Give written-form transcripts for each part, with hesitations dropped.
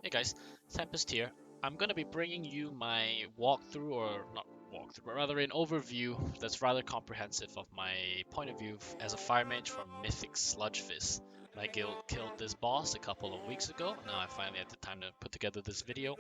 Hey guys, Tempest here. I'm going to be bringing you my walkthrough, or not walkthrough, but rather an overview that's rather comprehensive of my point of view as a fire mage from Mythic Sludgefist. My guild killed this boss a couple of weeks ago. Now I finally had the time to put together this video.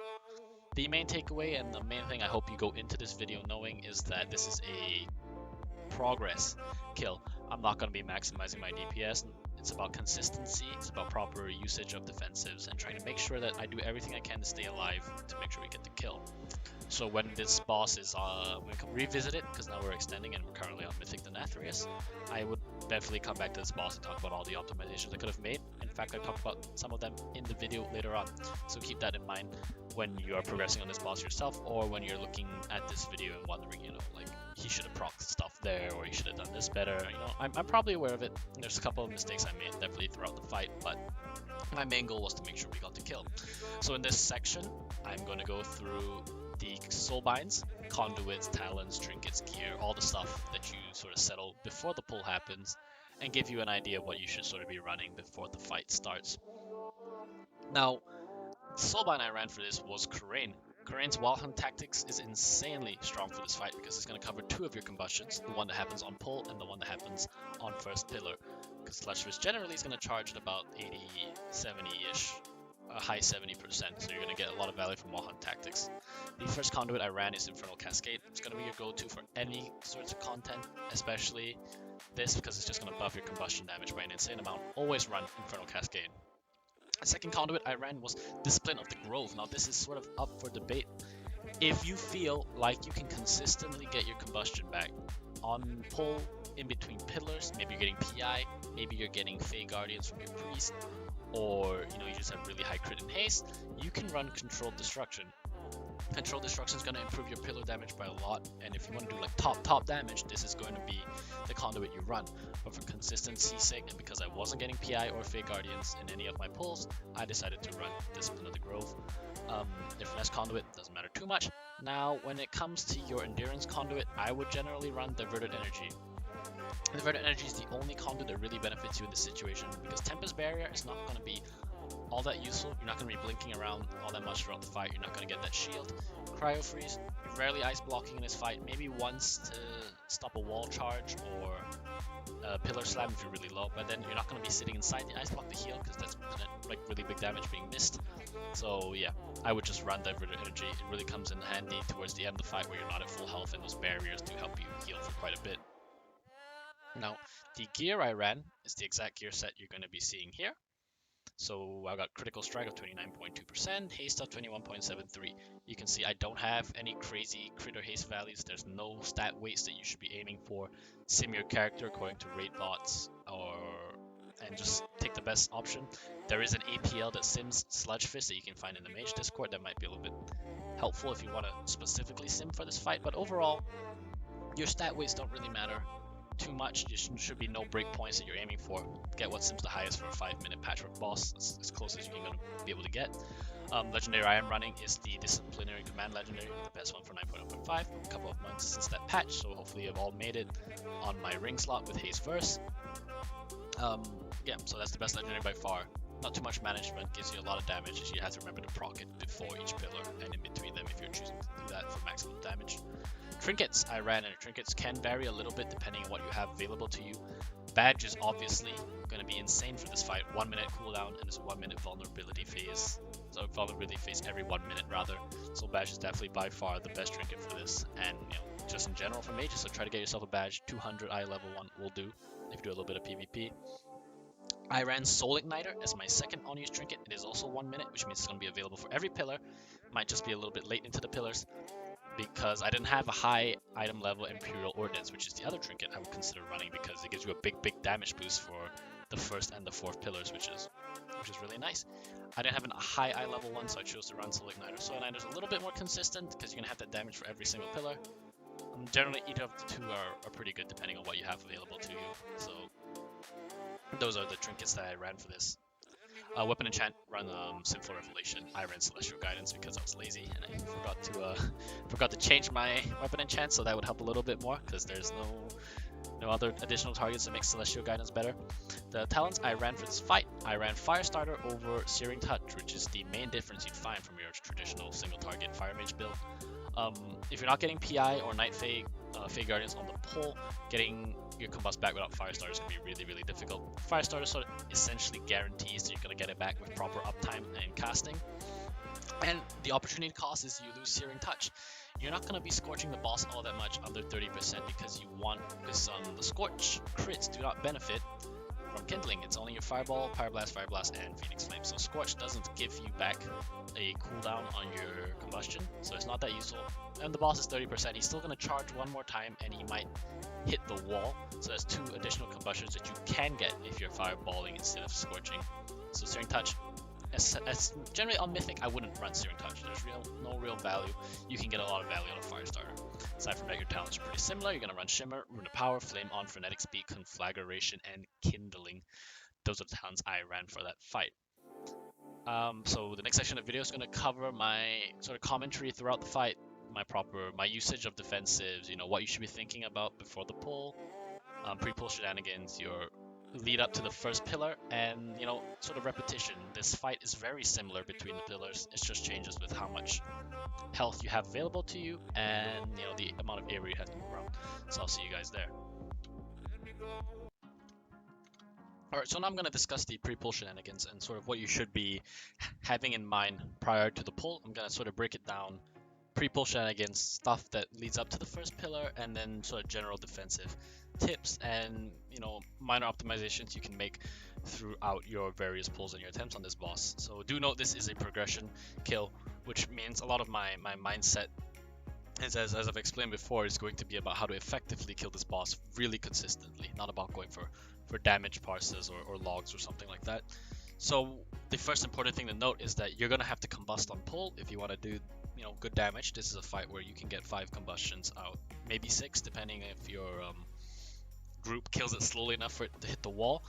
The main takeaway and the main thing I hope you go into this video knowing is that this is a progress kill. I'm not going to be maximizing my DPS. It's about consistency, it's about proper usage of defensives, and trying to make sure that I do everything I can to stay alive to make sure we get the kill. So when this boss is, we can revisit it, because now we're extending and we're currently on Mythic Denathrius, I would definitely come back to this boss and talk about all the optimizations I could have made. In fact, I talked about some of them in the video later on, so keep that in mind when you are progressing on this boss yourself, or when you're looking at this video and wondering, like, he should have procced stuff there, or he should have done this better. I'm probably aware of it. There's a couple of mistakes I made definitely throughout the fight, but my main goal was to make sure we got the kill. So in this section, I'm going to go through the soul binds, conduits, talons, trinkets, gear, all the stuff that you sort of settle before the pull happens, and give you an idea of what you should sort of be running before the fight starts. Now, the soulbind I ran for this was Karain. Karain's Wild Hunt Tactics is insanely strong for this fight because it's going to cover two of your combustions, the one that happens on pull and the one that happens on first pillar. Because Sludgefist generally is going to charge at about 80, 70-ish, a high 70%, so you're going to get a lot of value from Wild Hunt Tactics. The first conduit I ran is Infernal Cascade. It's going to be your go-to for any sorts of content, especially this, because it's just going to buff your combustion damage by an insane amount. Always run Infernal Cascade. The second conduit I ran was Discipline of the Grove. Now this is sort of up for debate. If you feel like you can consistently get your combustion back on pull, in between pillars, maybe you're getting PI, maybe you're getting Fey Guardians from your priest, or you just have really high crit and haste, you can run Controlled Destruction. Controlled Destruction is going to improve your pillar damage by a lot, and if you want to do like top damage, this is going to be the conduit you run. But for consistency's sake, and because I wasn't getting PI or Fey Guardians in any of my pulls, I decided to run Discipline of the Grove. Your Finesse Conduit doesn't matter too much. Now, when it comes to your Endurance Conduit, I would generally run Diverted Energy. Diverted Energy is the only conduit that really benefits you in this situation, because Tempest Barrier is not going to be all that useful. You're not going to be blinking around all that much throughout the fight. You're not going to get that shield. Cryo Freeze, you're rarely ice blocking in this fight. Maybe once to stop a wall charge or a pillar slam if you're really low, but then you're not going to be sitting inside the ice block to heal, because that's like really big damage being missed. So yeah, I would just run Diverted Energy. It really comes in handy towards the end of the fight where you're not at full health, and those barriers do help you heal for quite a bit. Now, the gear I ran is the exact gear set you're going to be seeing here. So I got Critical Strike of 29.2%, Haste of 21.73. You can see I don't have any crazy crit or haste values. There's no stat weights that you should be aiming for. Sim your character according to raid bots, and just take the best option. There is an APL that sims Sludgefist that you can find in the Mage Discord that might be a little bit helpful if you want to specifically sim for this fight. But overall, your stat weights don't really matter too much. You should be no break points that you're aiming for. Get what sims the highest for a 5-minute patchwork boss. That's as close as you're going to be able to get. Legendary I am running is the Disciplinary Command Legendary, the best one for 9.0.5. A couple of months since that patch, so hopefully you've all made it on my ring slot with Haste Verse. Yeah, so that's the best legendary by far. Not too much management, gives you a lot of damage. You have to remember to proc it before each pillar and in between them if you're choosing to do that for maximum damage. Trinkets I ran, and trinkets can vary a little bit depending on what you have available to you. Badge is obviously going to be insane for this fight. 1 minute cooldown, and there's a 1 minute vulnerability phase. So vulnerability phase every 1 minute rather. So badge is definitely by far the best trinket for this. And just in general for mages, so try to get yourself a badge. 200 eye level 1 will do if you do a little bit of PvP. I ran Soul Igniter as my second on-use trinket. It is also 1 minute, which means it's going to be available for every pillar. Might just be a little bit late into the pillars, because I didn't have a high item level Imperial Ordnance, which is the other trinket I would consider running, because it gives you a big damage boost for the first and the fourth pillars, which is really nice. I didn't have a high eye level one, so I chose to run Soul Igniter. Soul Igniter is a little bit more consistent, because you're going to have that damage for every single pillar. Generally, either of the two are pretty good depending on what you have available to you. So those are the trinkets that I ran for this. Weapon enchant, run Sinful Revelation. I ran Celestial Guidance because I was lazy and I forgot to change my weapon enchant, so that would help a little bit more, because there's No other additional targets to make Celestial Guidance better. The talents I ran for this fight, I ran Firestarter over Searing Touch, which is the main difference you'd find from your traditional single target Fire Mage build. If you're not getting PI or Night Fae, Fae Guardians on the pole, getting your Combust back without Firestarter is going to be really, really difficult. Firestarter sort of essentially guarantees that you're going to get it back with proper uptime and casting. And the opportunity cost is you lose Searing Touch. You're not going to be scorching the boss all that much under 30% because you want this the Scorch crits do not benefit from Kindling. It's only your Fireball, Pyroblast, and Phoenix Flame. So Scorch doesn't give you back a cooldown on your Combustion, so it's not that useful. And the boss is 30%. He's still going to charge one more time and he might hit the wall. So there's 2 additional Combustions that you can get if you're Fireballing instead of Scorching. So Searing Touch, as generally on Mythic, I wouldn't run Searing Touch. There's no real value. You can get a lot of value on a Firestarter. Aside from that, your talents are pretty similar. You're going to run Shimmer, Rune of Power, Flame On, Frenetic Speed, Conflagration, and Kindling. Those are the talents I ran for that fight. So the next section of the video is going to cover my sort of commentary throughout the fight, my usage of defensives, what you should be thinking about before the pull, pre-pull shenanigans, your lead up to the first pillar, and sort of repetition. This fight is very similar between the pillars. It just changes with how much health you have available to you and the amount of area you have to move around. So I'll see you guys there. Alright, so now I'm going to discuss the pre-pull shenanigans and sort of what you should be having in mind prior to the pull. I'm going to sort of break it down. Pre-pull shenanigans, stuff that leads up to the first pillar, and then sort of general defensive tips and minor optimizations you can make throughout your various pulls and your attempts on this boss. So do note this is a progression kill, which means a lot of my mindset is, as I've explained before, is going to be about how to effectively kill this boss really consistently, not about going for damage parses or logs or something like that. So the first important thing to note is that you're going to have to combust on pull if you want to do good damage. This is a fight where you can get 5 combustions out, maybe 6 depending if your group kills it slowly enough for it to hit the wall.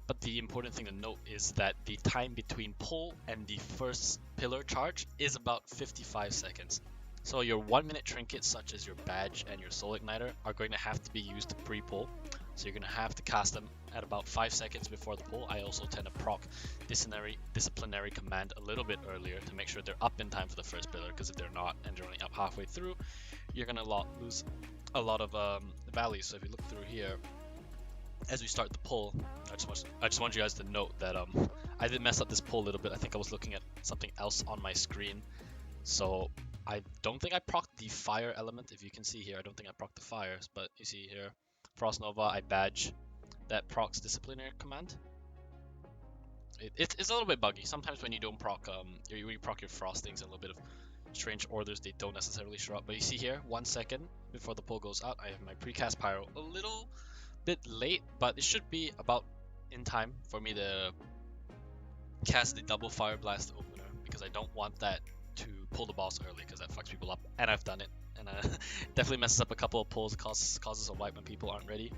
But the important thing to note is that the time between pull and the first pillar charge is about 55 seconds. So your 1-minute trinkets such as your badge and your soul igniter are going to have to be used pre-pull. So you're going to have to cast them at about 5 seconds before the pull. I also tend to proc disciplinary command a little bit earlier to make sure they're up in time for the first pillar, because if they're not and they're only up halfway through, you're going to lose a lot of value. So if you look through here, as we start the pull, I just want you guys to note that I did mess up this pull a little bit. I think I was looking at something else on my screen. So I don't think I procced the fire element. If you can see here, I don't think I procced the fires, but you see here, Frost Nova, I badge that procs disciplinary command. It's a little bit buggy. Sometimes when you don't proc, when you proc your frostings, a little bit of strange orders, they don't necessarily show up. But you see here, 1 second before the pull goes out, I have my precast pyro a little bit late, but it should be about in time for me to cast the double fire blast opener, because I don't want that to pull the boss early, because that fucks people up, and I've done it, and definitely messes up a couple of pulls. It causes a wipe when people aren't ready.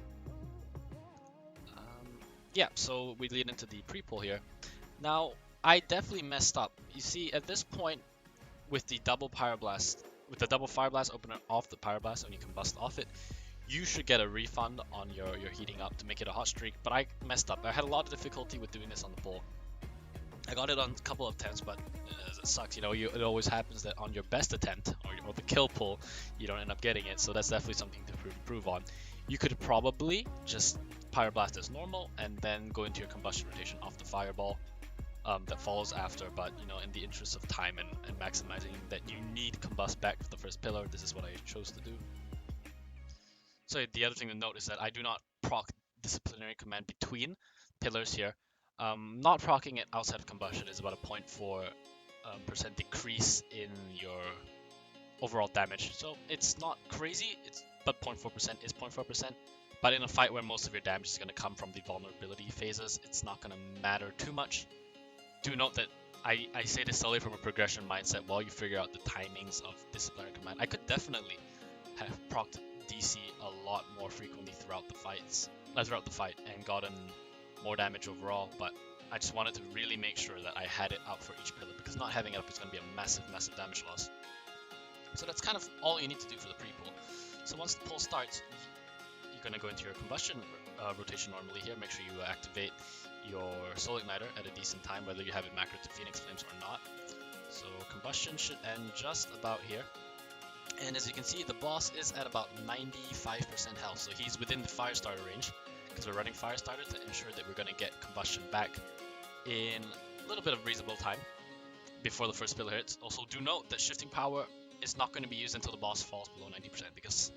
Yeah, so we lead into the pre-pull here. Now, I definitely messed up. You see, at this point, with the double pyroblast, with the double fire blast opener off the pyroblast, when you combust off it, you should get a refund on your heating up to make it a hot streak. But I messed up. I had a lot of difficulty with doing this on the pull. I got it on a couple of attempts, but it sucks. It always happens that on your best attempt or the kill pull, you don't end up getting it. So that's definitely something to improve on. You could probably just pyroblast as normal and then go into your combustion rotation off the fireball that follows after. But in the interest of time and maximizing that you need combust back for the first pillar, this is what I chose to do. So the other thing to note is that I do not proc disciplinary command between pillars here. Not procking it outside of combustion is about a 0.4% decrease in your overall damage. So it's not crazy, but 0.4% is 0.4%. But in a fight where most of your damage is going to come from the vulnerability phases, it's not going to matter too much. Do note that I say this solely from a progression mindset while you figure out the timings of disciplinary command. I could definitely have procced DC a lot more frequently throughout the fight and gotten more damage overall, but I just wanted to really make sure that I had it out for each pillar, because not having it up is going to be a massive damage loss. So that's kind of all you need to do for the pre-pull. So once the pull starts, you're going to go into your Combustion Rotation normally here. Make sure you activate your Soul Igniter at a decent time, whether you have it macro to Phoenix Flames or not. So Combustion should end just about here. And as you can see, the boss is at about 95% health, so he's within the Firestarter range, because we're running Firestarter to ensure that we're going to get Combustion back in a little bit of reasonable time before the first pillar hits. Also, do note that Shifting Power is not going to be used until the boss falls below 90%, because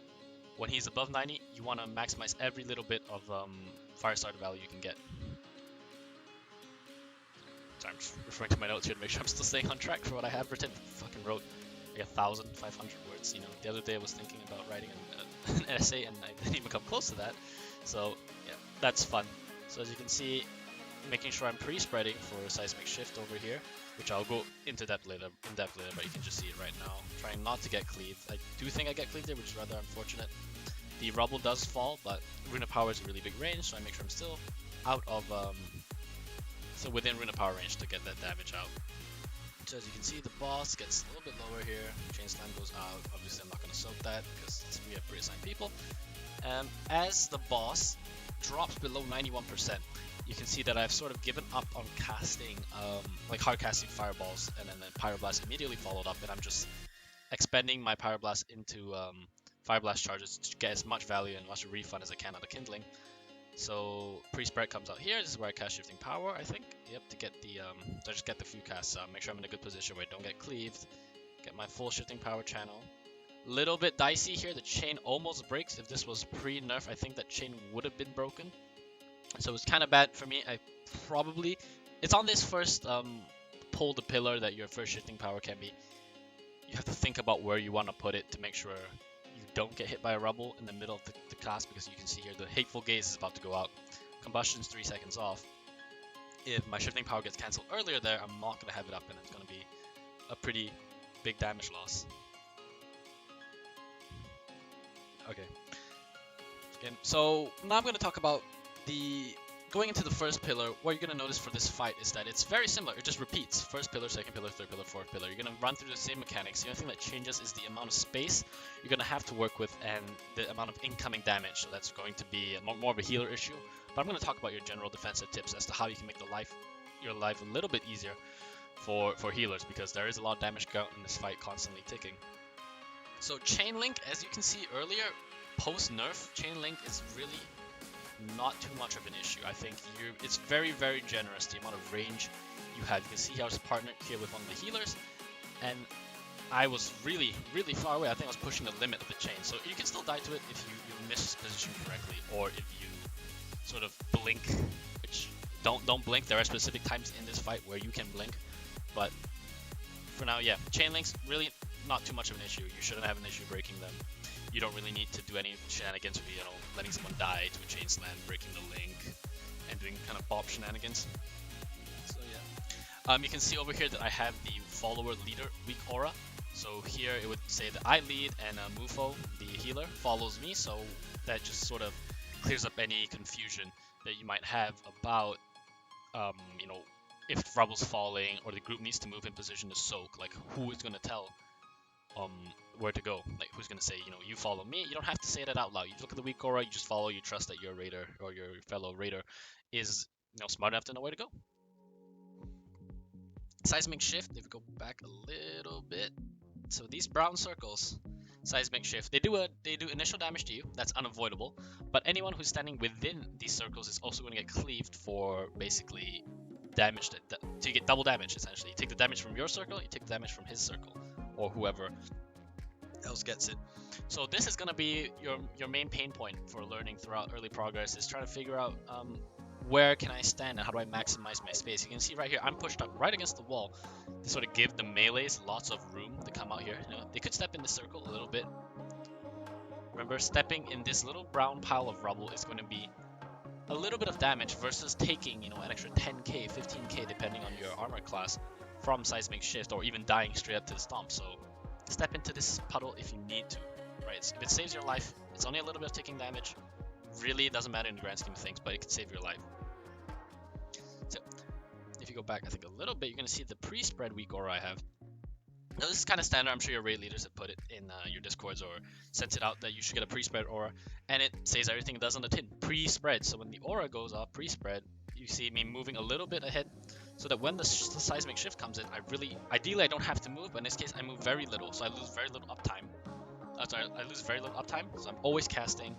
when he's above 90, you want to maximize every little bit of Firestarter value you can get. So I'm just referring to my notes here to make sure I'm still staying on track for what I have written. Fucking wrote like 1,500 words. You know, the other day I was thinking about writing an essay and I didn't even come close to that. So yeah, that's fun. So as you can see, making sure I'm pre-spreading for Seismic Shift over here, which I'll go into depth later, but you can just see it right now. Trying not to get cleaved. I do think I get cleaved there, which is rather unfortunate. The rubble does fall, but Rune of Power is a really big range, so I make sure I'm still out of, so within Rune of Power range to get that damage out. So as you can see, the boss gets a little bit lower here. Chain Slam goes out. Obviously, I'm not going to soak that because we have pre-assigned people. As the boss drops below 91%, you can see that I've sort of given up on casting, like hard casting fireballs, and then the Pyroblast immediately followed up, and I'm just expending my Pyroblast into Fireblast charges to get as much value and much refund as I can out of Kindling. So pre-spread comes out here. This is where I cast Shifting Power, I think. Yep, to get the to just get the few casts. Make sure I'm in a good position where I don't get cleaved. Get my full Shifting Power channel. Little bit dicey here. The chain almost breaks. If this was pre-nerf, I think that chain would have been broken. So it's kind of bad for me. It's on this first pull the pillar that your first Shifting Power can be. You have to think about where you want to put it to make sure you don't get hit by a rubble in the middle of the cast, because you can see here the Hateful Gaze is about to go out. Combustion's 3 seconds off. If my Shifting Power gets cancelled earlier there, I'm not going to have it up, and it's going to be a pretty big damage loss. Okay. So now I'm going to talk about going into the first pillar. What you're going to notice for this fight is that it's very similar. It just repeats. First pillar, second pillar, third pillar, fourth pillar. You're going to run through the same mechanics. The only thing that changes is the amount of space you're going to have to work with and the amount of incoming damage. So that's going to be more of a healer issue. But I'm going to talk about your general defensive tips as to how you can make your life a little bit easier for healers, because there is a lot of damage go out in this fight constantly ticking. So Chain Link, as you can see earlier, post nerf, Chain Link is really not too much of an issue. I think it's very, very generous, the amount of range you have. You can see I was partnered here with one of the healers, and I was really, really far away. I think I was pushing the limit of the chain. So you can still die to it if you miss position correctly, or if you sort of blink, which don't blink. There are specific times in this fight where you can blink, but for now, yeah, Chain Links really not too much of an issue. You shouldn't have an issue breaking them. You don't really need to do any shenanigans with, letting someone die to a chain slam, breaking the link, and doing kind of bop shenanigans. So yeah. You can see over here that I have the follower leader weak aura. So here it would say that I lead and Mufo, the healer, follows me. So that just sort of clears up any confusion that you might have about, if rubble's falling or the group needs to move in position to soak. Like, who is going to tell where to go? Like, who's gonna say, you follow me? You don't have to say that out loud. You look at the weak aura, you just follow. You trust that your raider or your fellow raider is smart enough to know where to go. Seismic Shift, if we go back a little bit, so these brown circles, Seismic Shift, they do initial damage to you. That's unavoidable, but anyone who's standing within these circles is also going to get cleaved for basically damage to get double damage. Essentially, you take the damage from your circle, you take the damage from his circle, or whoever else gets it. So this is going to be your main pain point for learning throughout early progress, is trying to figure out where can I stand and how do I maximize my space. You can see right here, I'm pushed up right against the wall to sort of give the melees lots of room to come out here. They could step in the circle a little bit. Remember, stepping in this little brown pile of rubble is going to be a little bit of damage versus taking, an extra 10k, 15k, depending on your armor class, from Seismic Shift, or even dying straight up to the stomp. So step into this puddle if you need to, right? So if it saves your life, it's only a little bit of taking damage. Really, it doesn't matter in the grand scheme of things, but it could save your life. So if you go back, I think a little bit, you're going to see the pre-spread weak aura I have. Now, this is kind of standard. I'm sure your raid leaders have put it in your discords or sent it out that you should get a pre-spread aura, and it says everything it does on the tin pre-spread. So when the aura goes off pre-spread, you see me moving a little bit ahead, so that when the seismic shift comes in, ideally I don't have to move, but in this case I move very little, so I lose very little uptime. I lose very little uptime, so I'm always casting,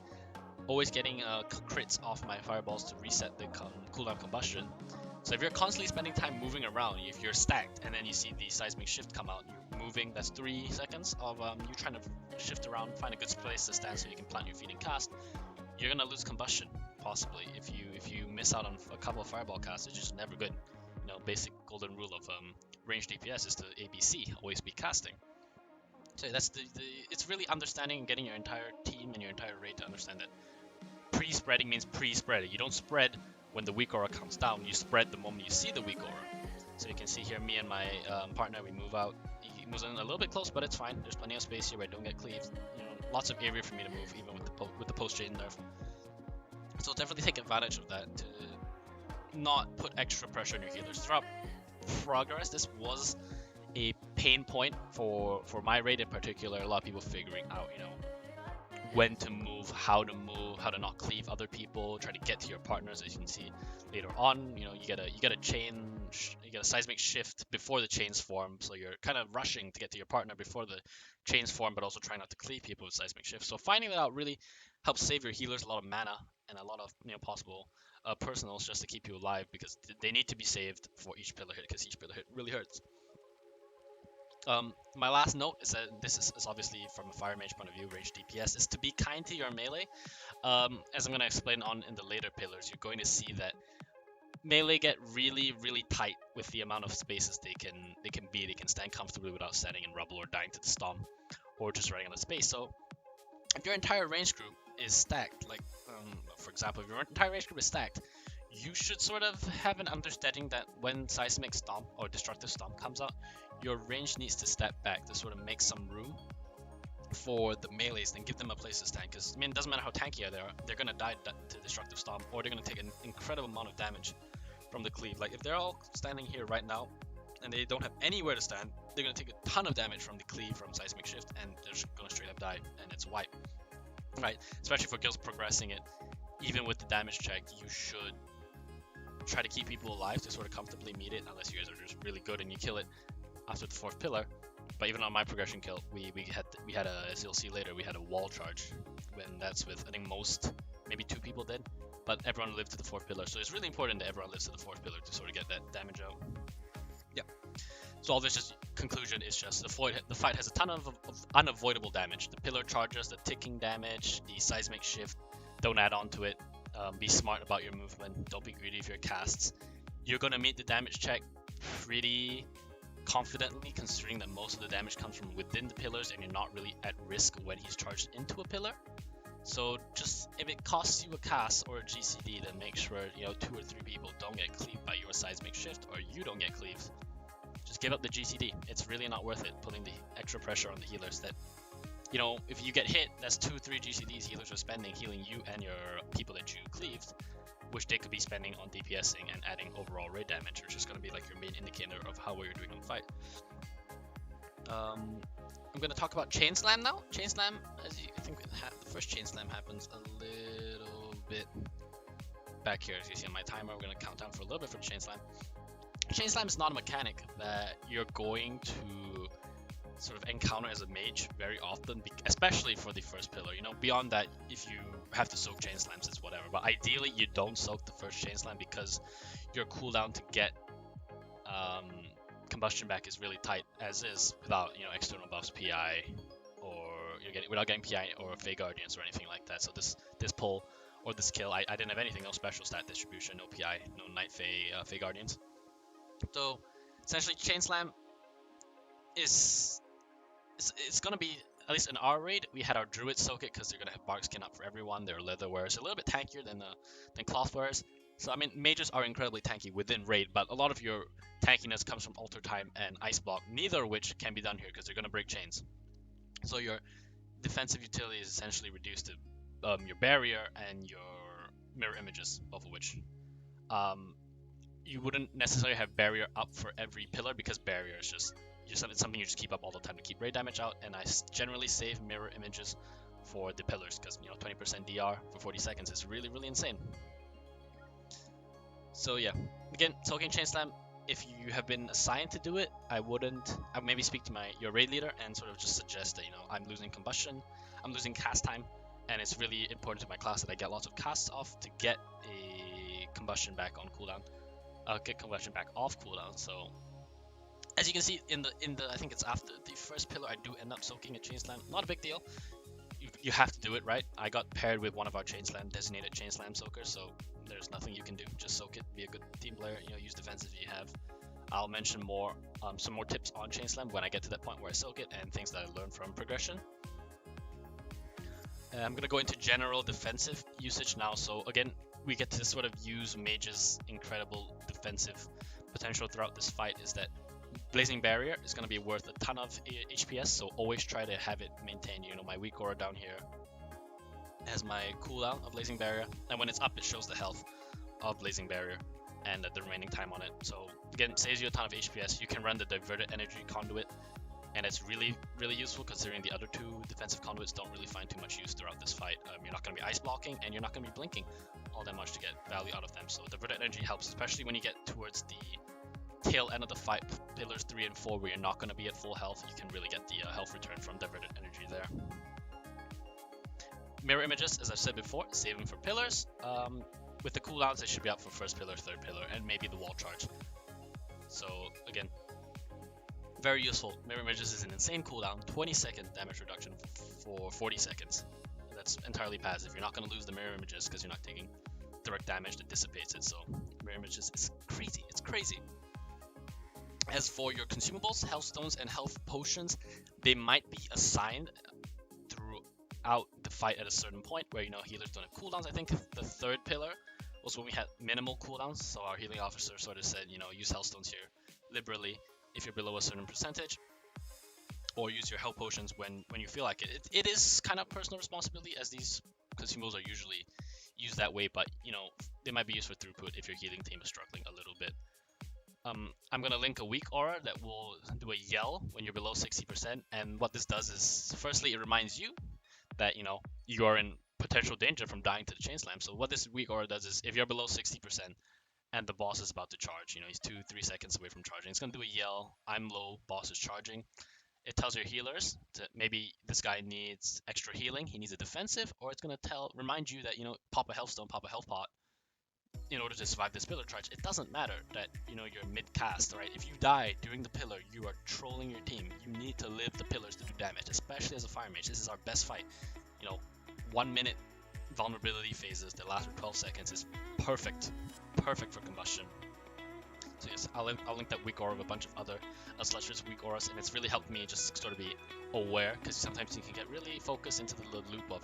always getting crits off my fireballs to reset the cooldown combustion. So if you're constantly spending time moving around, if you're stacked and then you see the seismic shift come out, you're moving, that's 3 seconds of you trying to shift around, find a good place to stand so you can plant your feet and cast, you're gonna lose combustion possibly if you miss out on a couple of fireball casts. It's just never good. You know, basic golden rule of range DPS is to ABC, always be casting. So that's it's really understanding and getting your entire team and your entire raid to understand that pre-spreading means pre-spread. You don't spread when the weak aura comes down, you spread the moment you see the weak aura. So you can see here, me and my partner, we move out. He moves in a little bit close, but it's fine. There's plenty of space here where I don't get cleaved. You know, lots of area for me to move, even with the post-chain nerf. So definitely take advantage of that to not put extra pressure on your healers. Throughout progress, this was a pain point for my raid in particular. A lot of people figuring out, you know, when to move, how to not cleave other people, try to get to your partners. As you can see later on, you know, you get a seismic shift before the chains form, so you're kind of rushing to get to your partner before the chains form, but also trying not to cleave people with seismic shift. So finding that out really helps save your healers a lot of mana and a lot of, you know, possible personals just to keep you alive, because they need to be saved for each pillar hit, because each pillar hit really hurts. My last note is that this is obviously from a fire mage point of view, range DPS, is to be kind to your melee. As I'm going to explain on in the later pillars, you're going to see that melee get really, really tight with the amount of spaces they can be. They can stand comfortably without standing in rubble or dying to the stomp, or just running out of space. So if your entire range group is stacked, like for example, if your entire range group is stacked, you should sort of have an understanding that when seismic stomp or destructive stomp comes out, your range needs to step back to sort of make some room for the melees and give them a place to stand. Because I mean, it doesn't matter how tanky they are, they're gonna die to destructive stomp, or they're gonna take an incredible amount of damage from the cleave. Like if they're all standing here right now and they don't have anywhere to stand, they're gonna take a ton of damage from the cleave from seismic shift, and they're just gonna straight up die, and it's a wipe. Right? Especially for guilds progressing it, even with the damage check, you should try to keep people alive to sort of comfortably meet it, unless you guys are just really good and you kill it after the 4th pillar. But even on my progression kill, we had a, as you'll see later, we had a wall charge, when that's with, I think maybe 2 people did, but everyone lived to the 4th pillar. So it's really important that everyone lives to the 4th pillar to sort of get that damage out. Yeah. So all this just conclusion is just the fight has a ton of unavoidable damage. The pillar charges, the ticking damage, the seismic shift. Don't add on to it. Be smart about your movement. Don't be greedy with your casts. You're gonna meet the damage check pretty confidently, considering that most of the damage comes from within the pillars and you're not really at risk when he's charged into a pillar. So just, if it costs you a cast or a GCD, then make sure, you know, 2 or 3 people don't get cleaved by your seismic shift, or you don't get cleaved. Just give up the GCD. It's really not worth it, putting the extra pressure on the healers that, you know, if you get hit, that's 2-3 GCDs healers are spending healing you and your people that you cleaved, which they could be spending on DPSing and adding overall raid damage, which is going to be like your main indicator of how well you're doing on the fight. I'm going to talk about Chain Slam now. Chain Slam, as you, I think the first Chain Slam happens a little bit back here. As you see on my timer, we're going to count down for a little bit for Chain Slam. Chain Slam is not a mechanic that you're going to sort of encounter as a mage very often, especially for the first pillar. You know, beyond that, if you have to soak Chain Slams, it's whatever. But ideally, you don't soak the first Chain Slam, because your cooldown to get combustion back is really tight, as is, without, you know, external buffs, PI, or without getting PI or Fey Guardians or anything like that. So this pull or this kill, I didn't have anything, no special stat distribution, no PI, no Night Fey Guardians. So essentially, Chain Slam is it's gonna be, at least in our raid, we had our druids soak it because they're gonna have bark skin up for everyone. They're leather wearers, a little bit tankier than cloth wearers. So I mean, mages are incredibly tanky within raid, but a lot of your tankiness comes from Alter Time and Ice Block, neither of which can be done here because they're gonna break chains. So your defensive utility is essentially reduced to your barrier and your mirror images, both of which. You wouldn't necessarily have barrier up for every pillar, because barrier is just it's something you just keep up all the time to keep ray damage out. And I generally save mirror images for the pillars because 20% DR for 40 seconds is really insane. So yeah, again, soaking chain slam. If you have been assigned to do it, I would maybe speak to your raid leader and sort of just suggest that I'm losing combustion, I'm losing cast time, and it's really important to my class that I get lots of casts off to get a combustion back on cooldown, get combustion back off cooldown. So as you can see in the I think it's after the first pillar, I do end up soaking a chain slam. Not a big deal. You have to do it, right? I got paired with one of our chain slam designated chain slam soakers, so there's nothing you can do. Just soak it. Be a good team player. Use defensive if you have. I'll mention some more tips on chain slam when I get to that point where I soak it and things that I learned from progression. I'm gonna go into general defensive usage now. So again, we get to sort of use Mage's incredible defensive potential throughout this fight. Is that Blazing Barrier is going to be worth a ton of HPS, so always try to have it maintained. My weak aura down here has my cooldown of Blazing Barrier, and when it's up it shows the health of Blazing Barrier and the remaining time on it. So again, saves you a ton of HPS. You can run the Diverted Energy Conduit, and it's really useful considering the other two defensive conduits don't really find too much use throughout this fight. You're not going to be ice blocking, and you're not going to be blinking all that much to get value out of them. So Diverted Energy helps, especially when you get towards the tail end of the fight, pillars 3 and 4, where you're not going to be at full health. You can really get the health return from Diverted Energy there. Mirror images, as I've said before, save them for pillars. With the cooldowns, they should be up for first pillar, third pillar, and maybe the wall charge. So again, very useful. Mirror images is an insane cooldown, 20-second damage reduction for 40 seconds. That's entirely passive. You're not going to lose the mirror images because you're not taking direct damage that dissipates it. So mirror images is crazy. It's crazy. As for your consumables, health stones and health potions, they might be assigned throughout the fight at a certain point where healers don't have cooldowns. I think the third pillar was when we had minimal cooldowns, so our healing officer sort of said, use health stones here liberally if you're below a certain percentage, or use your health potions when you feel like it. It is kind of personal responsibility, as these consumables are usually used that way, but they might be used for throughput if your healing team is struggling a little bit. I'm going to link a weak aura that will do a yell when you're below 60%, and what this does is, firstly, it reminds you that, you are in potential danger from dying to the chain slam. So what this weak aura does is, if you're below 60% and the boss is about to charge, he's 2-3 seconds away from charging, it's going to do a yell, I'm low, boss is charging. It tells your healers that maybe this guy needs extra healing, he needs a defensive, or it's going to remind you that, pop a health stone, pop a health pot, in order to survive this pillar charge. It doesn't matter that you're mid-cast, right? If you die during the pillar, you are trolling your team. You need to live the pillars to do damage, especially as a fire mage. This is our best fight. 1 minute vulnerability phases that last for 12 seconds is perfect for combustion. So yes, I'll link that weak aura with a bunch of other Sludgefist weak auras, and it's really helped me just sort of be aware, because sometimes you can get really focused into the loop of,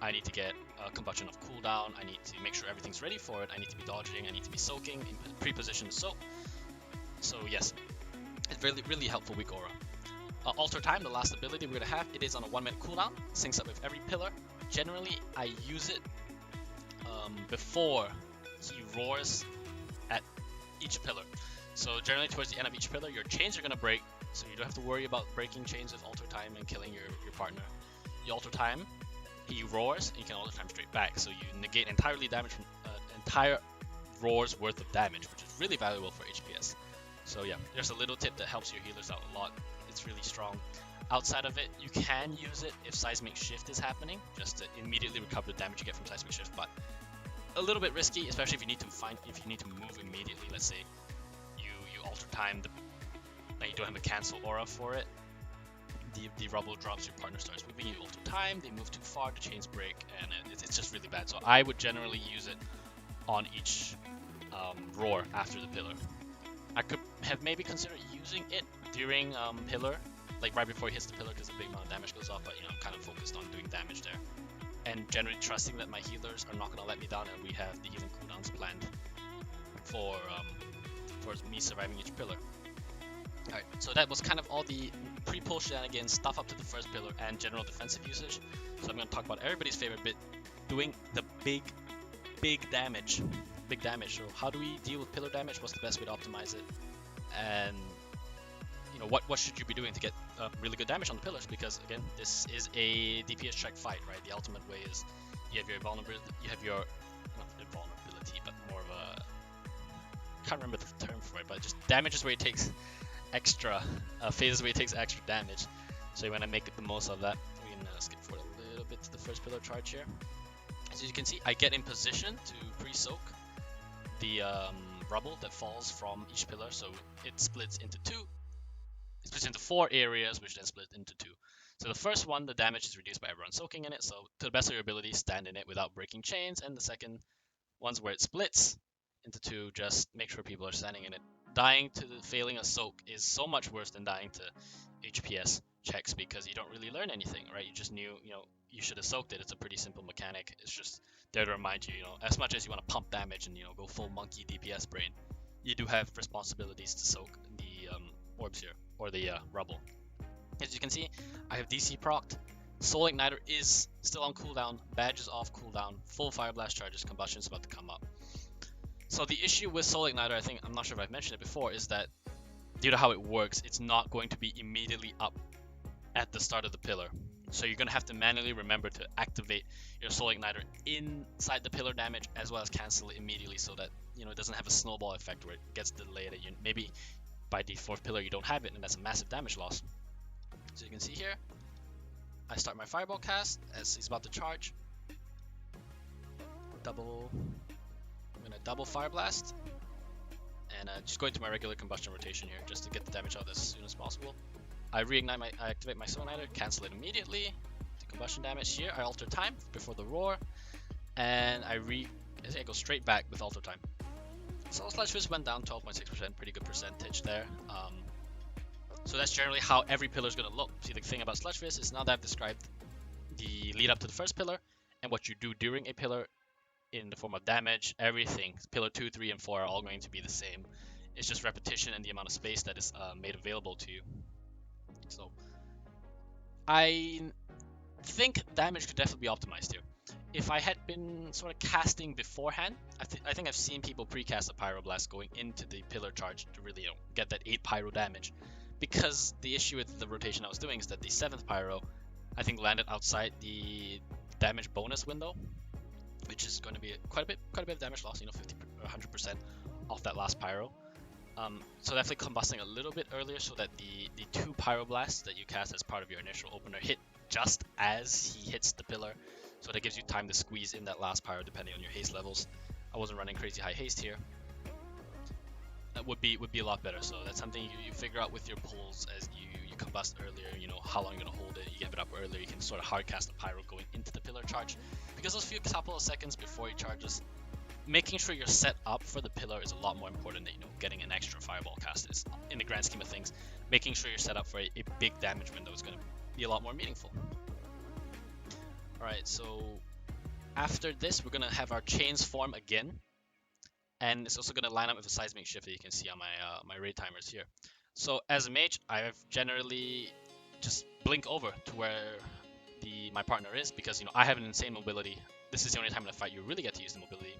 I need to get a combustion of cooldown, I need to make sure everything's ready for it, I need to be dodging, I need to be soaking, in pre-position to soak. So yes, it's really helpful weak aura. Alter Time, the last ability we're going to have, it is on a 1 minute cooldown, syncs up with every pillar. Generally, I use it before he roars at each pillar. So generally towards the end of each pillar, your chains are going to break, so you don't have to worry about breaking chains with Alter Time and killing your partner. You Alter Time, he roars, and you can Alter Time straight back, so you negate entirely damage from entire roar's worth of damage, which is really valuable for HPS. So yeah, there's a little tip that helps your healers out a lot. It's really strong. Outside of it, you can use it if Seismic Shift is happening, just to immediately recover the damage you get from Seismic Shift, but a little bit risky, especially if you need to move immediately. Let's say you Alter Time, you don't have a cancel aura for it. The rubble drops, your partner starts moving, you Alter Time, they move too far, the chains break, and it's just really bad. So I would generally use it on each roar after the pillar. I could have maybe considered using it during pillar, like right before he hits the pillar, because a big amount of damage goes off, but I'm kind of focused on doing damage there. And generally trusting that my healers are not going to let me down, and we have the healing cooldowns planned for me surviving each pillar. Alright, so that was kind of all the pre-pull shenanigans, stuff up to the first pillar, and general defensive usage. So I'm going to talk about everybody's favorite bit, doing the big damage. Big damage. So how do we deal with pillar damage? What's the best way to optimize it? And you know, what should you be doing to get really good damage on the pillars? Because again, this is a DPS check fight, right? The ultimate way is you have your vulnerability, you have your not vulnerability, but more of a, can't remember the term for it, but just damages where it takes extra phases where it takes extra damage. So you want to make the most of that. We can skip forward a little bit to the first pillar charge here. As you can see, I get in position to pre-soak the rubble that falls from each pillar, so it splits into two. It splits into 4 areas, which then split into 2. So the first one, the damage is reduced by everyone soaking in it, so to the best of your ability, stand in it without breaking chains. And the second one's where it splits into 2, just make sure people are standing in it. Dying to failing a soak is so much worse than dying to HPS checks, because you don't really learn anything, right? You just knew, you know, you should have soaked it. It's a pretty simple mechanic. It's just there to remind you, you know, as much as you want to pump damage and, you know, go full monkey DPS brain, you do have responsibilities to soak the orbs here, or the rubble. As you can see, I have DC procced. Soul Igniter is still on cooldown, badge is off cooldown, full Fire Blast charges, Combustion's about to come up. So the issue with Soul Igniter, I think, I'm not sure if I've mentioned it before, is that due to how it works, it's not going to be immediately up at the start of the pillar. So you're going to have to manually remember to activate your Soul Igniter inside the pillar damage, as well as cancel it immediately, so that, you know, it doesn't have a snowball effect where it gets delayed. Maybe by the 4th pillar you don't have it, and that's a massive damage loss. So you can see here, I start my Fireball cast as he's about to charge. I'm going to double Fire Blast, and just go into my regular Combustion Rotation here, just to get the damage out as soon as possible. I activate my Soul Igniter, cancel it immediately. The combustion damage here, I alter time before the roar, and I go straight back with alter time. So Sludgefist went down 12.6%, pretty good percentage there. So that's generally how every pillar is going to look. See, the thing about Sludgefist is now that I've described the lead up to the first pillar and what you do during a pillar in the form of damage, everything, pillar 2, 3, and 4 are all going to be the same. It's just repetition and the amount of space that is made available to you. So I think damage could definitely be optimized here. If I had been sort of casting beforehand, I think I've seen people precast a Pyroblast going into the pillar charge to really, you know, get that 8 pyro damage. Because the issue with the rotation I was doing is that the 7th pyro, I think, landed outside the damage bonus window, which is going to be quite a bit of damage loss, you know, 50 or 100% off that last pyro. So definitely combusting a little bit earlier, so that the 2 Pyroblasts that you cast as part of your initial opener hit just as he hits the pillar, so that gives you time to squeeze in that last pyro depending on your haste levels. I wasn't running crazy high haste here. That would be a lot better. So that's something you figure out with your pulls as you combust earlier. You know how long you're gonna hold it. You get it up earlier. You can sort of hard cast a pyro going into the pillar charge, because those few couple of seconds before he charges, making sure you're set up for the pillar is a lot more important than, you know, getting an extra fireball cast is. In the grand scheme of things, making sure you're set up for a big damage window is going to be a lot more meaningful. Alright, so after this, we're going to have our chains form again, and it's also going to line up with a Seismic Shift that you can see on my raid timers here. So as a mage, I've generally just blink over to where my partner is, because, you know, I have an insane mobility. This is the only time in the fight you really get to use the mobility.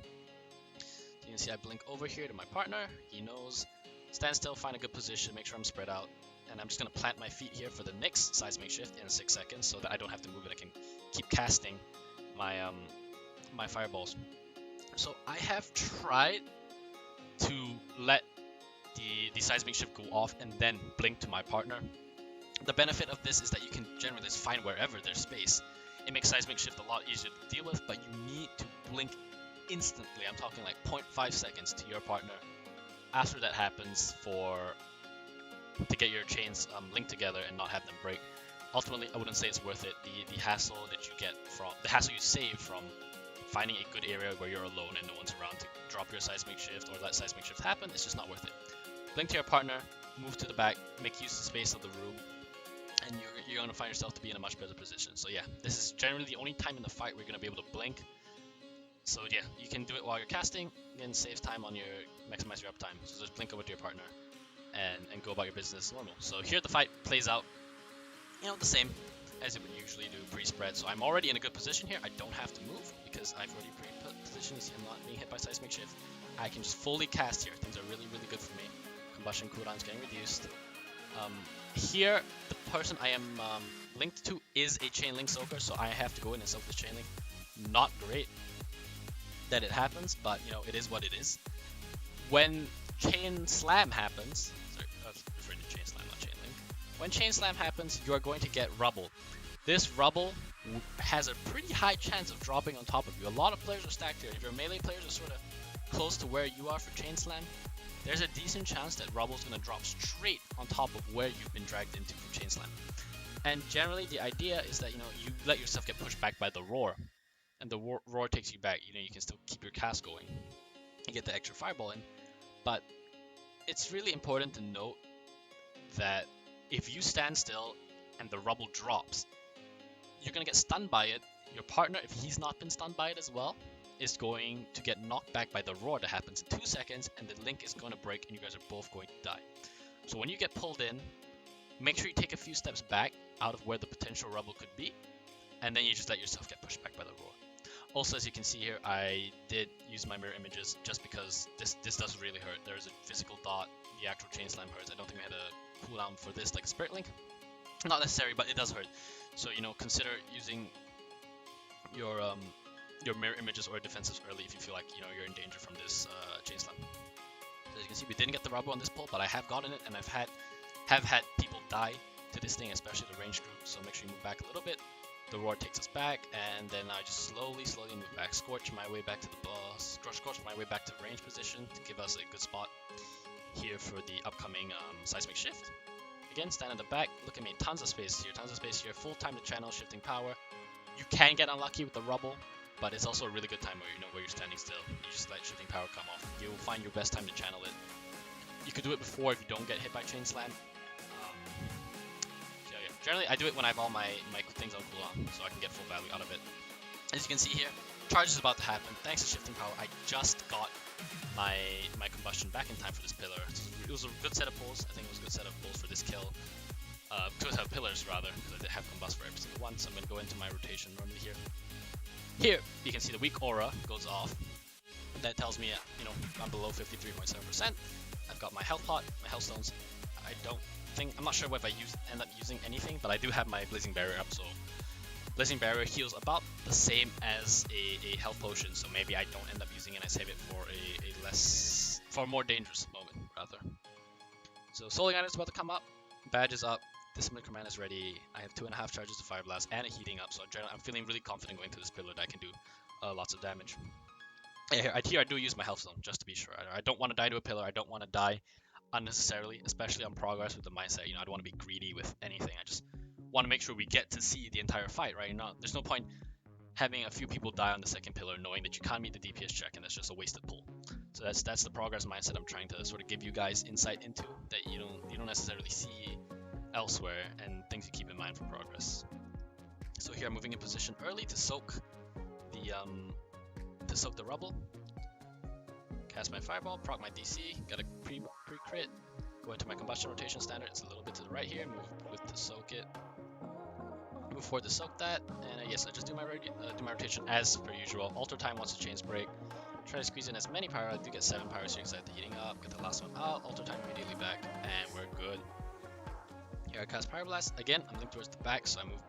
You can see I blink over here to my partner. He knows. Stand still, find a good position, make sure I'm spread out. And I'm just going to plant my feet here for the next Seismic Shift in 6 seconds, so that I don't have to move and I can keep casting my my fireballs. So I have tried to let the Seismic Shift go off and then blink to my partner. The benefit of this is that you can generally just find wherever there's space. It makes Seismic Shift a lot easier to deal with, but you need to blink instantly. I'm talking like 0.5 seconds to your partner after that happens to get your chains linked together and not have them break. Ultimately, I wouldn't say it's worth it. The hassle that you get from the hassle you save from finding a good area where you're alone and no one's around to drop your Seismic Shift or let Seismic Shift happen, it's just not worth it. Blink to your partner, move to the back, make use of the space of the room, and you're going to find yourself to be in a much better position. So yeah, this is generally the only time in the fight where you're going to be able to blink. So yeah, you can do it while you're casting, again, saves time on your, maximize your uptime. So just blink over to your partner and go about your business normal. So here the fight plays out, you know, the same as it would usually do pre-spread. So I'm already in a good position here. I don't have to move because I've already pre-positioned. You see I'm not being hit by Seismic Shift. I can just fully cast here. Things are really, really good for me. Combustion cooldown is getting reduced. Here, the person I am linked to is a chain link soaker, so I have to go in and soak this chain link. Not great that it happens, but you know, it is what it is. When chain slam happens, sorry, I was referring to chain slam, not chain link. When chain slam happens, you are going to get rubble. This rubble has a pretty high chance of dropping on top of you. A lot of players are stacked here. If your melee players are sort of close to where you are for chain slam, there's a decent chance that rubble is going to drop straight on top of where you've been dragged into from chain slam. And generally, the idea is that, you know, you let yourself get pushed back by the roar, and the roar takes you back. You know, you can still keep your cast going. You get the extra fireball in, but it's really important to note that if you stand still and the rubble drops, you're going to get stunned by it. Your partner, if he's not been stunned by it as well, is going to get knocked back by the roar that happens in 2 seconds, and the link is going to break and you guys are both going to die. So when you get pulled in, make sure you take a few steps back out of where the potential rubble could be, and then you just let yourself get pushed back by the roar. Also, as you can see here, I did use my mirror images just because this does really hurt. There is a physical dot, the actual chain slam hurts. I don't think we had a cooldown for this like a spirit link. Not necessary, but it does hurt. So, you know, consider using your mirror images or defensives early if you feel like, you know, you're in danger from this chain slam. So as you can see, we didn't get the rubble on this pull, but I have gotten it, and have had people die to this thing, especially the range group. So make sure you move back a little bit. The roar takes us back, and then I just slowly move back, scorch my way back to the boss, scorch my way back to range position to give us a good spot here for the upcoming Seismic Shift. Again, stand at the back, look at me, tons of space here, full time to channel, shifting power. You can get unlucky with the rubble, but it's also a really good time where you know where you're standing still. You just let shifting power come off. You'll find your best time to channel it. You could do it before if you don't get hit by chain slam. Generally, I do it when I have all my things on cooldown, so I can get full value out of it. As you can see here, charge is about to happen. Thanks to shifting power, I just got my combustion back in time for this pillar. It was a good set of pulls. I think it was a good set of pulls for this kill. Good set of pillars, rather, because I did have combust for every single one, so I'm going to go into my rotation normally here. Here, you can see the weak aura goes off. That tells me, you know, I'm below 53.7%. I've got my health pot, my health stones. I'm not sure if I end up using anything, but I do have my Blazing Barrier up, so Blazing Barrier heals about the same as a health potion, so maybe I don't end up using it. I save it for a more dangerous moment, rather. So Soul Igniter is about to come up, badge is up, Discipline Command is ready. I have 2.5 charges to Fire Blast and a heating up, so generally I'm feeling really confident going through this pillar that I can do lots of damage. Here I do use my health zone just to be sure. I don't want to die to a pillar. I don't want to die unnecessarily, especially on progress with the mindset. You know, I don't want to be greedy with anything. I just want to make sure we get to see the entire fight, right? There's no point having a few people die on the second pillar knowing that you can't meet the DPS check and that's just a wasted pull. So that's the progress mindset I'm trying to sort of give you guys insight into that you don't necessarily see elsewhere, and things you keep in mind for progress. So here I'm moving in position early to soak the rubble. Cast my fireball, proc my DC, got a pre-crit, go into my combustion rotation standard. It's a little bit to the right here, move with to soak it. Move forward to soak that, and yes, I just do my rotation as per usual. Alter time once the chains break. Try to squeeze in as many pyro. I do get 7 pyros here because I have the heating up. Get the last one out. Alter time immediately back, and we're good. Here I cast Pyro Blast. Again, I'm linked towards the back, so I move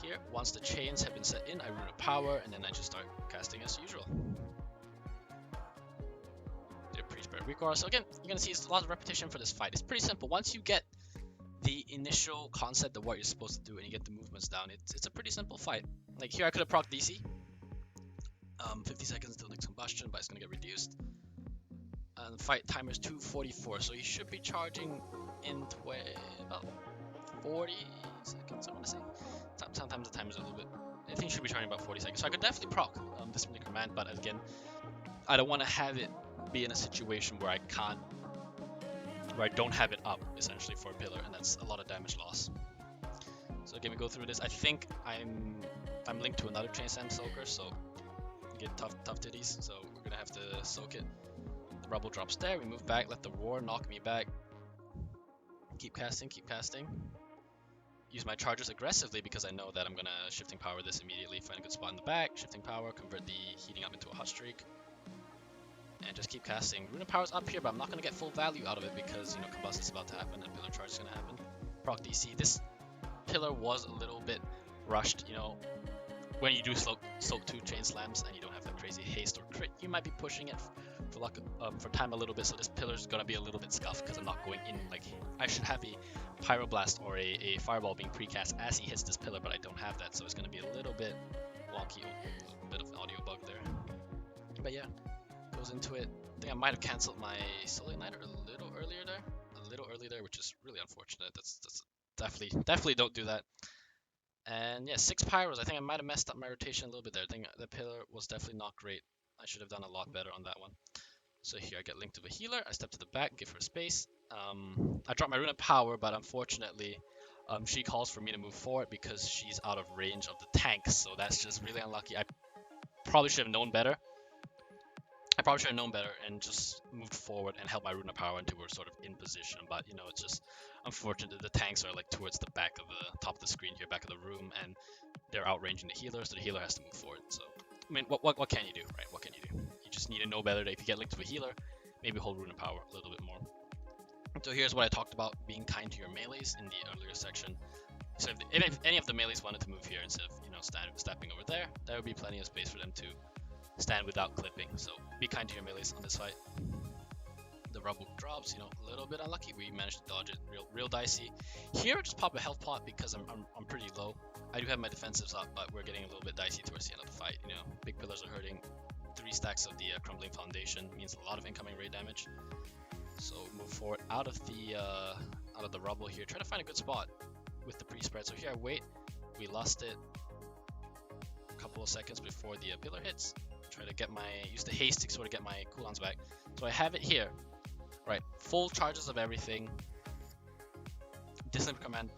here. Once the chains have been set in, I rune a power, and then I just start casting as usual. So again, you're gonna see a lot of repetition for this fight. It's pretty simple. Once you get the initial concept of what you're supposed to do and you get the movements down, it's a pretty simple fight. Like here, I could have proc DC. 50 seconds till next combustion, but it's gonna get reduced. And the fight timer is 2:44, so you should be charging in about 40 seconds. I want to say. Sometimes the timer is a little bit. I think you should be charging about 40 seconds. So I could definitely proc this particular command, but again, I don't want to have it be in a situation where I don't have it up essentially for a pillar, and that's a lot of damage loss. So again, we go through this. I think I'm linked to another chain slam soaker, so we get tough titties. So we're gonna have to soak it. The rubble drops there. We move back, let the roar knock me back. Keep casting. Use my charges aggressively because I know that I'm gonna shifting power this immediately. Find a good spot in the back. Shifting power, convert the heating up into a hot streak. and just keep casting. Rune of Power's up here, but I'm not going to get full value out of it because, you know, Combust is about to happen and Pillar Charge is going to happen. Proc DC. This pillar was a little bit rushed, you know. When you do soak 2 chain slams and you don't have that crazy haste or crit, you might be pushing it for luck, for time a little bit. So this pillar is going to be a little bit scuffed because I'm not going in. Like, I should have a Pyroblast or a Fireball being precast as he hits this pillar, but I don't have that. So it's going to be a little bit wonky, a little bit of audio bug there. But yeah, goes into it. I think I might have cancelled my Soul Igniter a little earlier there, which is really unfortunate. That's definitely don't do that. And yeah, 6 Pyros. I think I might have messed up my rotation a little bit there. I think the pillar was definitely not great. I should have done a lot better on that one. So here I get linked to the healer. I step to the back, give her space. I drop my Rune of Power, but unfortunately, she calls for me to move forward because she's out of range of the tank. So that's just really unlucky. I probably should have known better. And just moved forward and held my Rune of Power until we're sort of in position. But, you know, it's just unfortunate that the tanks are like towards the back of the top of the screen here, back of the room, and they're outranging the healer, so the healer has to move forward. So, I mean, what can you do, right? What can you do? You just need to know better that if you get linked to a healer, maybe hold Rune of Power a little bit more. So here's what I talked about, being kind to your melees in the earlier section. So if any of the melees wanted to move here instead of, you know, stepping over there, there would be plenty of space for them to stand without clipping. So be kind to your melees on this fight. The rubble drops, you know, a little bit unlucky. We managed to dodge it, real dicey. Here, just pop a health pot because I'm pretty low. I do have my defensives up, but we're getting a little bit dicey towards the end of the fight. You know, big pillars are hurting. 3 stacks of the crumbling foundation means a lot of incoming raid damage. So move forward out of the rubble here. Try to find a good spot with the pre-spread. So here I wait. We lost it a couple of seconds before the pillar hits. Try to get use the haste to sort of get my cooldowns back. So I have it here. Right, full charges of everything. Discipline command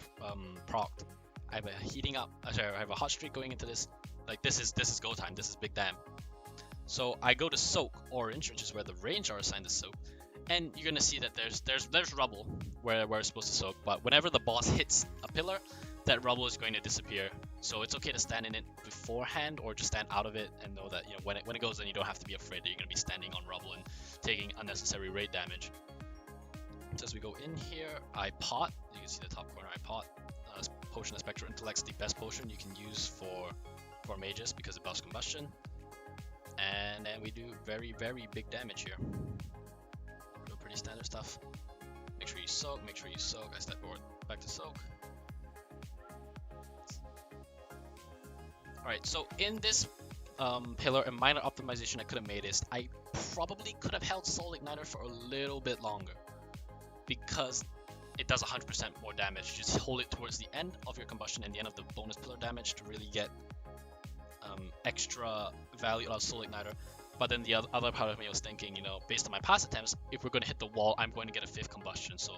procced. I have a heating up. Sorry, I have a hot streak going into this. Like this is go time. This is big damn. So I go to soak orange, which is where the range are assigned to soak, and you're gonna see that there's rubble where it's supposed to soak. But whenever the boss hits a pillar, that rubble is going to disappear. So it's okay to stand in it beforehand or just stand out of it and know that, you know, when it goes in, you don't have to be afraid that you're going to be standing on rubble and taking unnecessary raid damage. So as we go in here, I pot. You can see the top corner, I pot. Potion of Spectral Intellect's the best potion you can use for mages because it buffs combustion. And then we do very big damage here. Pretty standard stuff. Make sure you soak, I step forward, back to soak. Alright, so in this pillar, a minor optimization I could have made is I probably could have held Soul Igniter for a little bit longer because it does 100% more damage. Just hold it towards the end of your combustion and the end of the bonus pillar damage to really get extra value out of Soul Igniter. But then the other part of me was thinking, you know, based on my past attempts, if we're going to hit the wall, I'm going to get a 5th combustion. So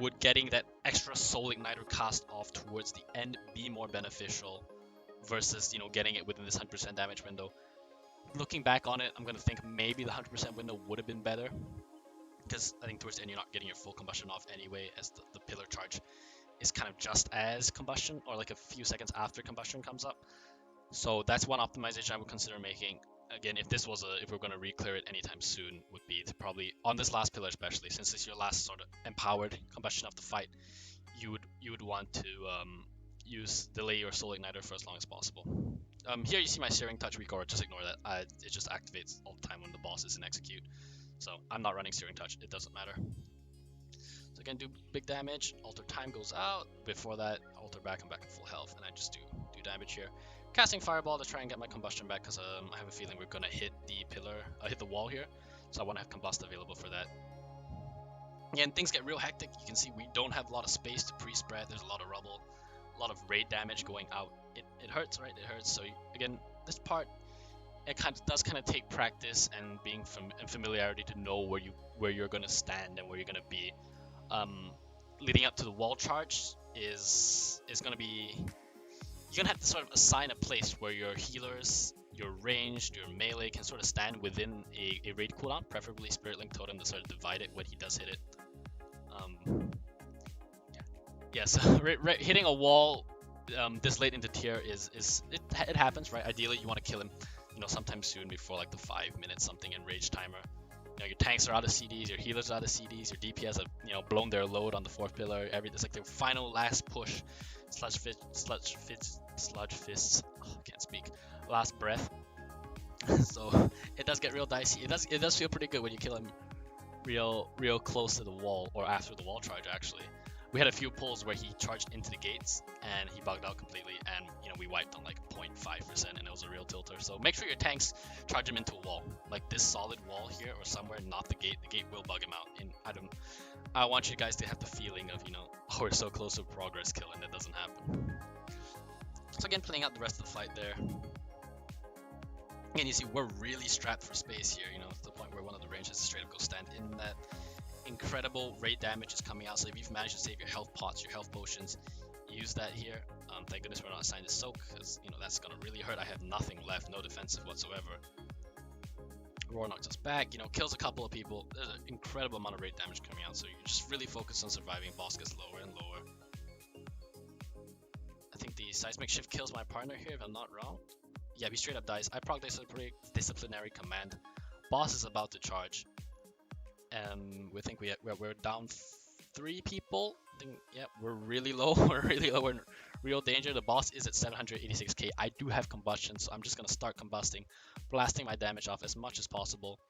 would getting that extra Soul Igniter cast off towards the end be more beneficial versus, you know, getting it within this 100% damage window? Looking back on it, I'm going to think maybe the 100% window would have been better, because I think towards the end you're not getting your full combustion off anyway, as the pillar charge is kind of just as combustion, or like a few seconds after combustion comes up. So that's one optimization I would consider making. Again, if we're going to re-clear it anytime soon, would be to probably, on this last pillar especially, since it's your last sort of empowered combustion of the fight, you would want to delay your Soul Igniter for as long as possible. Here you see my Searing Touch Recoil, just ignore that. It just activates all the time when the boss is in execute. So I'm not running Searing Touch, it doesn't matter. So again, do big damage, alter time goes out. Before that, alter back, I'm back at full health, and I just do damage here. Casting Fireball to try and get my combustion back, because I have a feeling we're going to hit the pillar, hit the wall here. So I want to have Combust available for that. Again, things get real hectic. You can see we don't have a lot of space to pre-spread. There's a lot of rubble, a lot of raid damage going out. It hurts, right? It hurts. So again, this part, it does take practice and being familiarity to know where you're going to stand and where you're going to be. Leading up to the wall charge is going to be, you're going to have to sort of assign a place where your healers, your ranged, your melee can sort of stand within a raid cooldown, preferably Spirit Link Totem to sort of divide it when he does hit it. So hitting a wall this late into tier it happens, right? Ideally you want to kill him you know, sometime soon before like the 5 minutes something enrage timer. You know, your tanks are out of CDs, your healers are out of CDs, your DPS have, you know, blown their load on the 4th pillar. It's like their final last push. Sludgefists. Oh, can't speak. Last breath. So it does get real dicey. It does feel pretty good when you kill him real close to the wall, or after the wall charge actually. We had a few pulls where he charged into the gates and he bugged out completely, and you know, we wiped on like 0.5% and it was a real tilter. So make sure your tanks charge him into a wall, like this solid wall here or somewhere, not the gate. The gate will bug him out. And I want you guys to have the feeling of, you know, oh, we're so close to a progress kill and that doesn't happen. So again, playing out the rest of the fight there. And you see we're really strapped for space here, you know, to the point where one of the ranges straight up go stand in that. Incredible raid damage is coming out, so if you've managed to save your health pots, your health potions, use that here. Thank goodness we're not assigned to soak, because you know that's gonna really hurt. I have nothing left, no defensive whatsoever. Roar knocks us back, you know, kills a couple of people. There's an incredible amount of raid damage coming out, so you just really focus on surviving. Boss gets lower and lower. I think the Seismic Shift kills my partner here, if I'm not wrong. Yeah, he straight up dies. I proc disciplinary command. Boss is about to charge. We think we're down 3 people. I think, yeah, we're really low. We're really low. We're in real danger. The boss is at 786k. I do have combustion, so I'm just gonna start combusting, blasting my damage off as much as possible.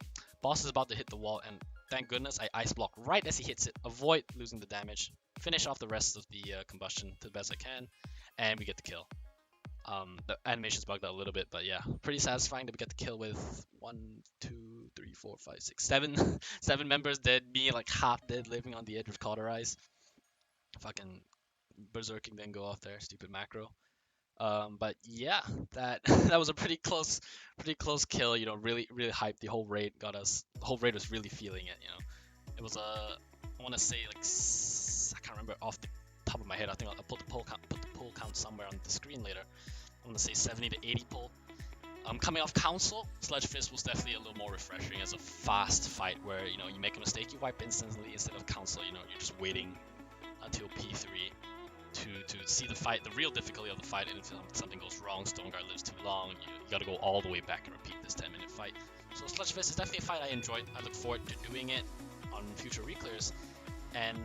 Boss is about to hit the wall, and thank goodness I ice block right as he hits it. Avoid losing the damage. Finish off the rest of the combustion to the best I can, and we get the kill. The animation's bugged out a little bit, but yeah, pretty satisfying that we get the kill with 1, 2, 3, 4, 5, 6, 7 7 members dead, me like half dead, living on the edge with cauterize. Fucking berserking then go off there, stupid macro. But yeah, that that was a pretty close kill. You know, really hyped. The whole raid got us. The whole raid was really feeling it. You know, it was I want to say like I can't remember off the top of my head. I think I'll put the pull count somewhere on the screen later. I'm gonna say 70 to 80 pull. Coming off council, Sludgefist was definitely a little more refreshing as a fast fight where, you know, you make a mistake, you wipe instantly. Instead of council, you know, you're just waiting until P3 to see the fight, the real difficulty of the fight. And if something goes wrong, Stoneguard lives too long, you gotta go all the way back and repeat this 10-minute fight. So Sludgefist is definitely a fight I enjoyed. I look forward to doing it on future reclears. And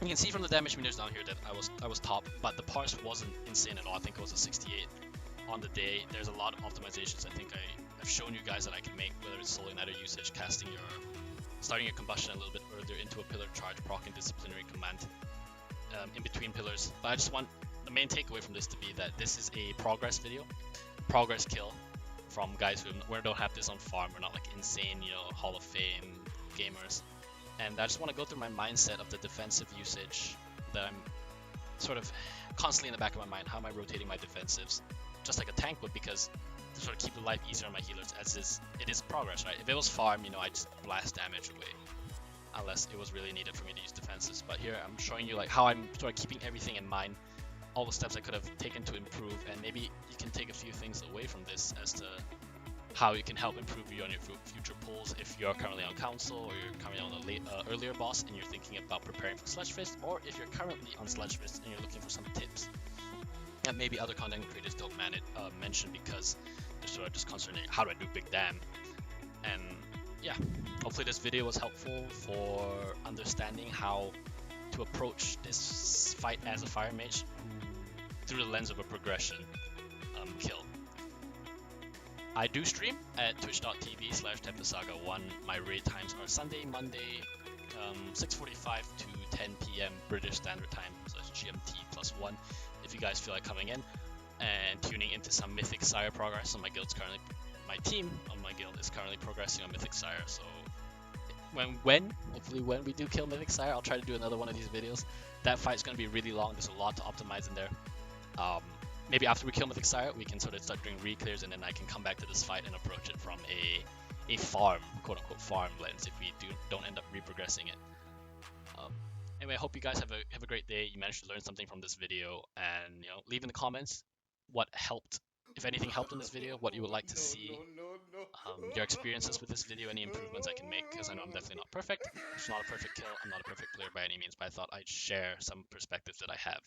you can see from the damage meters down here that I was top, but the parse wasn't insane at all. I think it was a 68 on the day. There's a lot of optimizations I think I've shown you guys that I can make, whether it's Soul Igniter usage, starting your combustion a little bit earlier into a pillar charge, procking disciplinary command in between pillars. But I just want the main takeaway from this to be that this is a progress video, progress kill from guys who don't have this on farm. We're not like insane, you know, Hall of Fame gamers. And I just want to go through my mindset of the defensive usage that I'm sort of constantly in the back of my mind. How am I rotating my defensives? Just like a tank would, because to sort of keep the life easier on my healers, as it is progress, right? If it was farm, you know, I just blast damage away, unless it was really needed for me to use defenses. But here I'm showing you like how I'm sort of keeping everything in mind, all the steps I could have taken to improve, and maybe you can take a few things away from this as to how it can help improve you on your future pulls if you're currently on council, or you're currently on a earlier boss and you're thinking about preparing for Sludgefist, or if you're currently on Sludgefist and you're looking for some tips that maybe other content creators don't mention because they're sort of just concerning how do I do big dam. And yeah, hopefully this video was helpful for understanding how to approach this fight as a fire mage through the lens of a progression kill. I do stream at twitch.tv/TempestSaga1. My raid times are Sunday, Monday, 6:45 to 10 p.m. British Standard Time, so that's GMT +1. If you guys feel like coming in and tuning into some Mythic Sire progress, so my team on my guild is currently progressing on Mythic Sire. So hopefully when we do kill Mythic Sire, I'll try to do another one of these videos. That fight's gonna be really long. There's a lot to optimize in there. Maybe after we kill Mythic Sire, we can sort of start doing reclears, and then I can come back to this fight and approach it from a farm, quote-unquote farm lens, if we don't end up reprogressing it. Anyway, I hope you guys have a great day. You managed to learn something from this video, and you know, leave in the comments what helped, if anything helped in this video, what you would like to see, your experiences with this video, any improvements I can make, because I know I'm definitely not perfect. It's not a perfect kill. I'm not a perfect player by any means, but I thought I'd share some perspectives that I have.